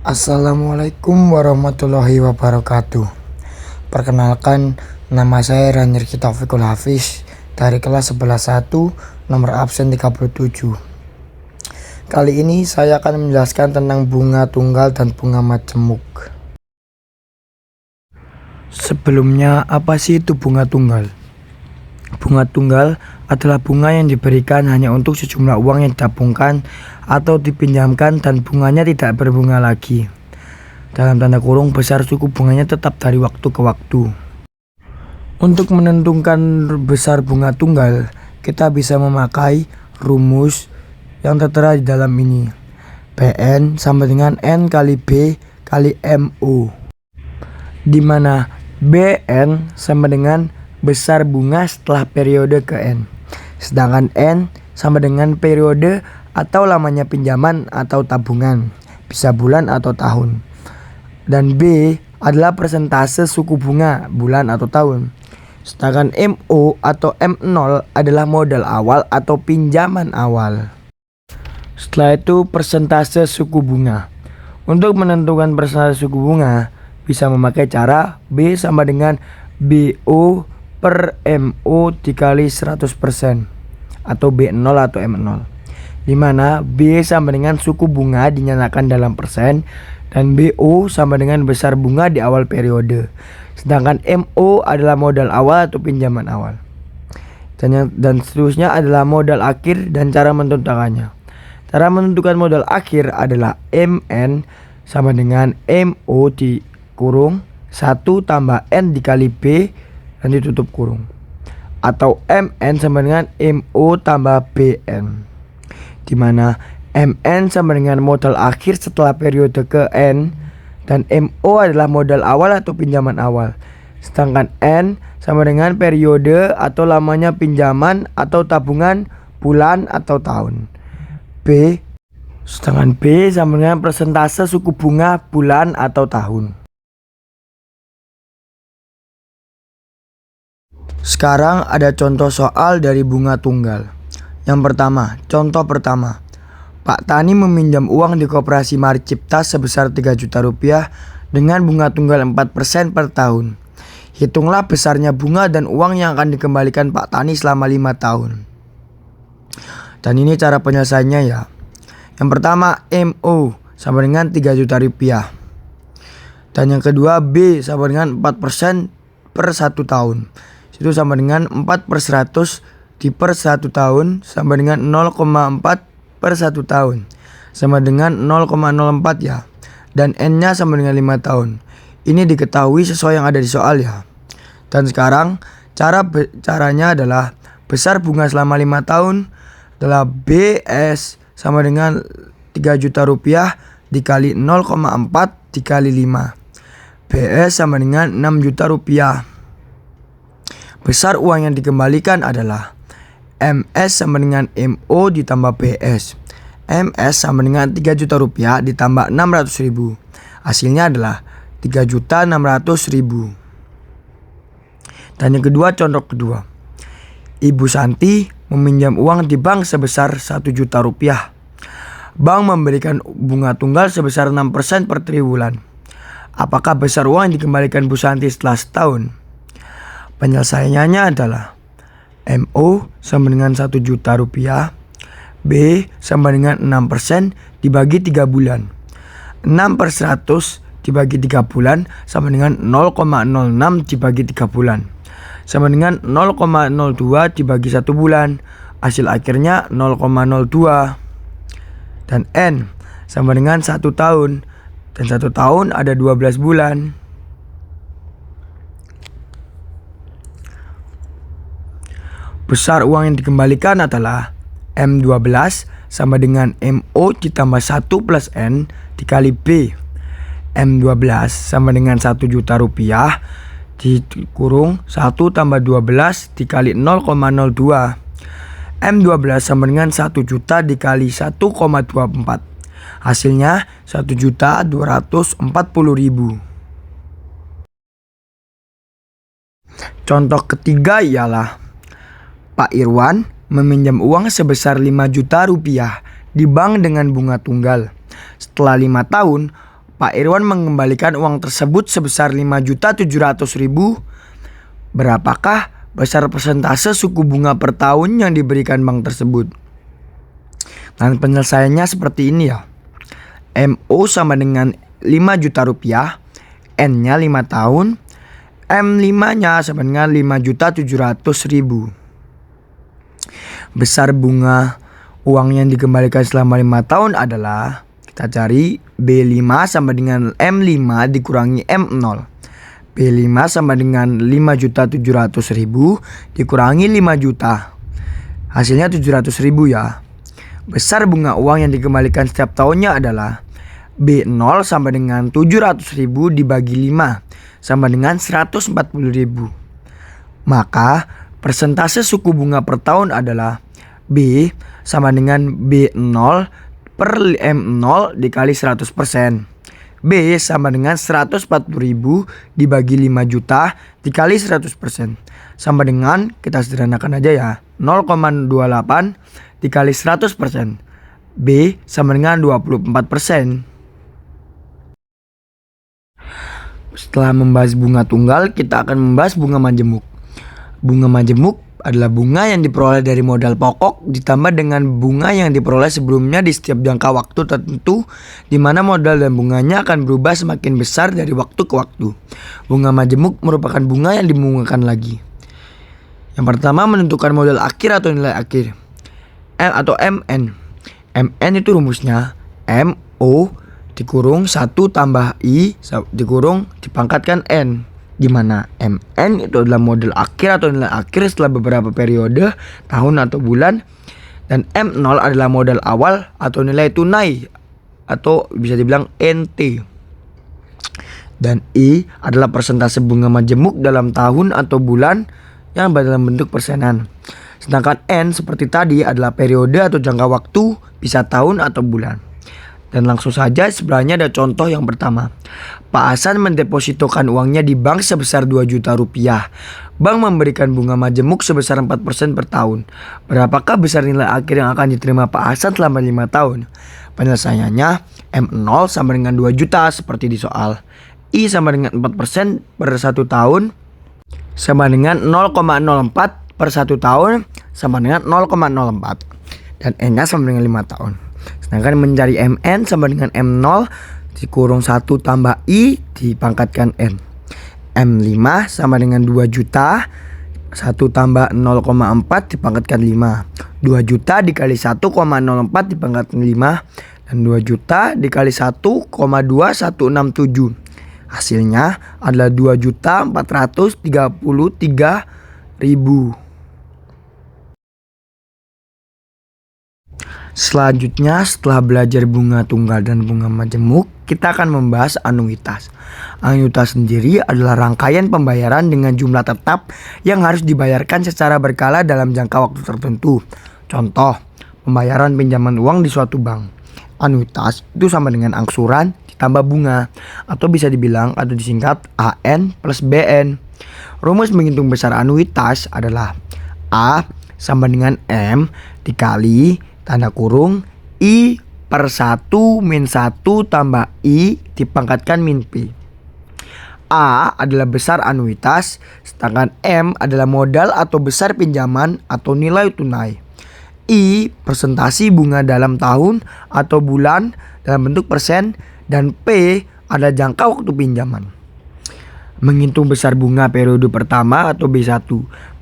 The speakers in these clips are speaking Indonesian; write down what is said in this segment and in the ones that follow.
Assalamualaikum warahmatullahi wabarakatuh. Perkenalkan, nama saya Ranyerki Taufikul Hafiz dari kelas 11-1 nomor absen 37. Kali ini saya akan menjelaskan tentang bunga tunggal dan bunga majemuk. Sebelumnya, apa sih itu bunga tunggal? Bunga tunggal adalah bunga yang diberikan hanya untuk sejumlah uang yang ditabungkan atau dipinjamkan dan bunganya tidak berbunga lagi. Dalam tanda kurung, besar suku bunganya tetap dari waktu ke waktu. Untuk menentukan besar bunga tunggal, kita bisa memakai rumus yang tertera di dalam ini. PN sama dengan N kali B kali MO, di mana BN sama dengan besar bunga setelah periode ke N, sedangkan N sama dengan periode atau lamanya pinjaman atau tabungan, bisa bulan atau tahun, dan B adalah persentase suku bunga bulan atau tahun, sedangkan MO atau M0 adalah modal awal atau pinjaman awal. Setelah itu persentase suku bunga. Untuk menentukan persentase suku bunga bisa memakai cara B sama dengan BO per MO dikali 100% atau B0 atau M0, di mana B sama dengan suku bunga dinyatakan dalam persen dan BO sama dengan besar bunga di awal periode, sedangkan MO adalah modal awal atau pinjaman awal, dan seterusnya adalah modal akhir dan cara menentukannya. Cara menentukan modal akhir adalah MN sama dengan MO dikurung 1 tambah N dikali B dan ditutup kurung, atau MN sama dengan MO tambah BN, di mana MN sama dengan modal akhir setelah periode ke N dan MO adalah modal awal atau pinjaman awal, sedangkan N sama dengan periode atau lamanya pinjaman atau tabungan bulan atau tahun. Sedangkan B sama dengan persentase suku bunga bulan atau tahun. Sekarang ada contoh soal dari bunga tunggal. Yang pertama, contoh pertama. Pak Tani meminjam uang di Koperasi Mari Cipta sebesar 3 juta rupiah dengan bunga tunggal 4% per tahun. Hitunglah besarnya bunga dan uang yang akan dikembalikan Pak Tani selama 5 tahun. Dan ini cara penyelesaiannya ya. Yang pertama, MO sama dengan 3 juta rupiah. Dan yang kedua, B sama dengan 4% per 1 tahun. Itu sama dengan 4 per 100 di per 1 tahun sama dengan 0,4 per 1 tahun, sama dengan 0,04 ya. Dan N nya sama dengan 5 tahun. Ini diketahui sesuai yang ada di soal ya. Dan sekarang caranya adalah besar bunga selama 5 tahun adalah BS sama dengan 3 juta rupiah dikali 0,4 dikali 5. BS sama dengan 6 juta rupiah. Besar uang yang dikembalikan adalah MS sama dengan MO ditambah BS. MS sama dengan 3 juta rupiah ditambah 600 ribu. Hasilnya adalah 3.600.000. Dan yang kedua, contoh kedua. Ibu Santi meminjam uang di bank sebesar 1 juta rupiah. Bank memberikan bunga tunggal sebesar 6% per triwulan. Apakah besar uang yang dikembalikan Bu Santi setelah setahun? Penyelesaiannya adalah MO sama dengan 1 juta rupiah, B sama dengan 6% dibagi 3 bulan. 6 per 100 dibagi 3 bulan sama dengan 0,06 dibagi 3 bulan, sama dengan 0,02 dibagi 1 bulan. Hasil akhirnya 0,02. Dan N sama dengan 1 tahun, dan 1 tahun ada 12 bulan. Besar uang yang dikembalikan adalah M12 sama dengan MO ditambah 1 plus N dikali B. M12 sama dengan 1 juta rupiah dikurung 1 tambah 12 dikali 0,02. M12 sama dengan 1 juta dikali 1,24. Hasilnya 1.240.000. Contoh ketiga ialah Pak Irwan meminjam uang sebesar 5 juta rupiah di bank dengan bunga tunggal. Setelah 5 tahun, Pak Irwan mengembalikan uang tersebut sebesar 5.700.000. Berapakah besar persentase suku bunga per tahun yang diberikan bank tersebut? Dan penyelesaiannya seperti ini ya. MO sama dengan 5 juta rupiah, N-nya 5 tahun, M5-nya sama dengan 5.700.000. Besar bunga uang yang dikembalikan selama 5 tahun adalah, kita cari B5 sama dengan M5 dikurangi M0. B5 sama dengan 5.700.000 dikurangi 5 juta. Hasilnya 700.000 ya. Besar bunga uang yang dikembalikan setiap tahunnya adalah B0 sama dengan 700.000 dibagi 5 sama dengan 140.000. Maka persentase suku bunga per tahun adalah B sama dengan B0 per M0 dikali 100%. B sama dengan 140.000 dibagi 5 juta dikali 100%. Sama dengan, kita sederhanakan aja ya, 0,28 dikali 100%. B sama dengan 24%. Setelah membahas bunga tunggal, kita akan membahas bunga majemuk. Bunga majemuk adalah bunga yang diperoleh dari modal pokok ditambah dengan bunga yang diperoleh sebelumnya di setiap jangka waktu tertentu, di mana modal dan bunganya akan berubah semakin besar dari waktu ke waktu. Bunga majemuk merupakan bunga yang dibungakan lagi. Yang pertama, menentukan modal akhir atau nilai akhir, L atau MN. MN itu rumusnya MO dikurung 1 tambah I dikurung dipangkatkan N, di mana MN itu adalah modal akhir atau nilai akhir setelah beberapa periode, tahun atau bulan, dan M0 adalah modal awal atau nilai tunai atau bisa dibilang NT. Dan I adalah persentase bunga majemuk dalam tahun atau bulan yang dalam bentuk persenan. Sedangkan N seperti tadi adalah periode atau jangka waktu, bisa tahun atau bulan. Dan langsung saja sebenarnya ada contoh yang pertama. Pak Hasan mendepositokan uangnya di bank sebesar 2 juta rupiah. Bank memberikan bunga majemuk sebesar 4% per tahun. Berapakah besar nilai akhir yang akan diterima Pak Hasan selama 5 tahun? Penyelesaiannya M0 sama dengan 2 juta seperti di soal. I sama dengan 4% per 1 tahun sama dengan 0,04 per 1 tahun sama dengan 0,04. Dan N-nya sama dengan 5 tahun. Sedangkan mencari MN sama dengan M0 dikurung 1 tambah I dipangkatkan N. M5 sama dengan 2 juta, 1 tambah 0,4 dipangkatkan 5. 2 juta dikali 1,04 dipangkatkan 5. Dan 2 juta dikali 1,2167. Hasilnya adalah 2.433.000. Selanjutnya, setelah belajar bunga tunggal dan bunga majemuk, kita akan membahas anuitas. Anuitas sendiri adalah rangkaian pembayaran dengan jumlah tetap yang harus dibayarkan secara berkala dalam jangka waktu tertentu. Contoh, pembayaran pinjaman uang di suatu bank. Anuitas itu sama dengan angsuran ditambah bunga, atau bisa dibilang atau disingkat AN plus BN. Rumus menghitung besar anuitas adalah A sama dengan M dikali tanda kurung I per 1 min 1 tambah I dipangkatkan min P. A adalah besar anuitas, sedangkan M adalah modal atau besar pinjaman atau nilai tunai. I persentasi bunga dalam tahun atau bulan dalam bentuk persen, dan P adalah jangka waktu pinjaman. Menghitung besar bunga periode pertama atau B1.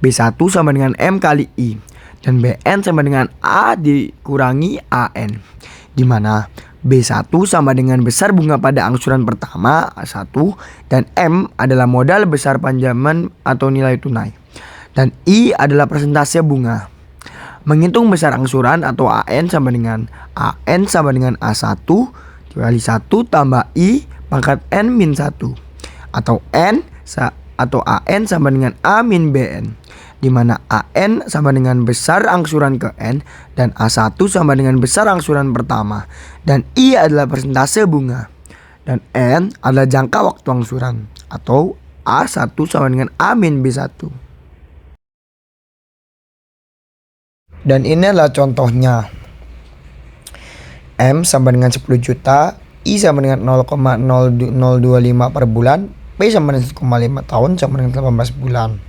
B1 sama dengan M kali I. Dan BN sama dengan A dikurangi AN, di mana B1 sama dengan besar bunga pada angsuran pertama A1, dan M adalah modal besar pinjaman atau nilai tunai, dan I adalah persentase bunga. Menghitung besar angsuran atau AN sama dengan A1 dikali 1 tambah I pangkat N min 1, atau N atau AN sama dengan A min BN, di mana AN sama dengan besar angsuran ke N dan A1 sama dengan besar angsuran pertama, dan I adalah persentase bunga, dan N adalah jangka waktu angsuran, atau A1 sama dengan A min B1. Dan ini adalah contohnya. M sama dengan 10 juta, I sama dengan 0,0025 per bulan, P sama dengan 1,5 tahun sama dengan 18 bulan.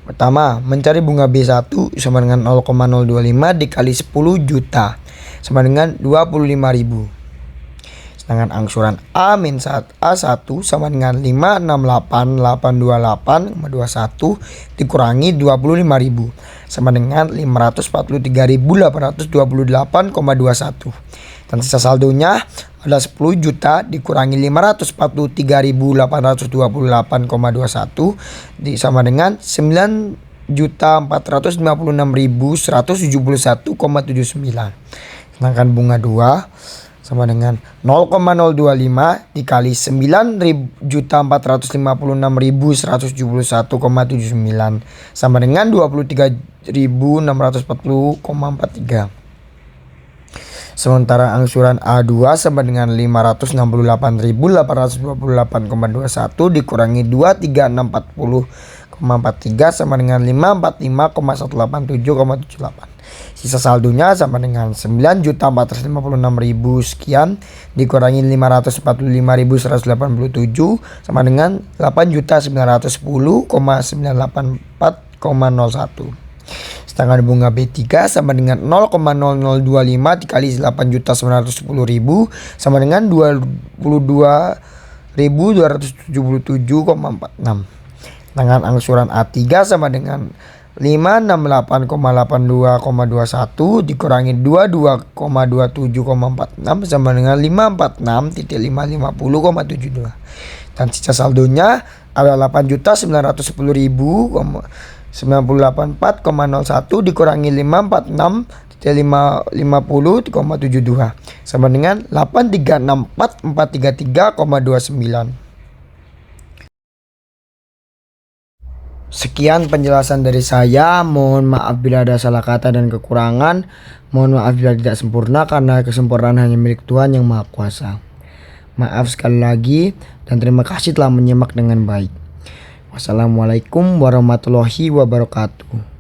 Pertama, mencari bunga B1 sama dengan 0,025 dikali 10 juta sama dengan 25.000. Sedangkan angsuran A-1 sama dengan 568.828,21 dikurangi 25.000 sama dengan 543.828,21. Dan sisa saldonya adalah 10 juta dikurangi 543.828,21 sama dengan 9.456.171,79. Sedangkan bunga 2 sama dengan 0,025 dikali 9.456.171,79 sama dengan 23.640,43. Sementara angsuran A2 sama dengan 568.828,21 dikurangi 23.640,43 sama dengan 545,187,78. Sisa saldonya sama dengan 9.456.000 sekian dikurangi 545.187 sama dengan 8.910,984,01. Sedangkan bunga B3 sama dengan 0,0025 dikali 8.910.000 sama dengan 22.277,46. Sedangkan angsuran A3 sama dengan 568,82,21 dikurangi 22,27,46 sama dengan 546.550,72. Dan sisa saldonya adalah 8.910.098,01 dikurangi 546.550,72 sama dengan 8.364.433,29. Sekian penjelasan dari saya. Mohon maaf bila ada salah kata dan kekurangan. Mohon maaf bila tidak sempurna, karena kesempurnaan hanya milik Tuhan Yang Maha Kuasa. Maaf sekali lagi dan terima kasih telah menyimak dengan baik. Wassalamualaikum warahmatullahi wabarakatuh.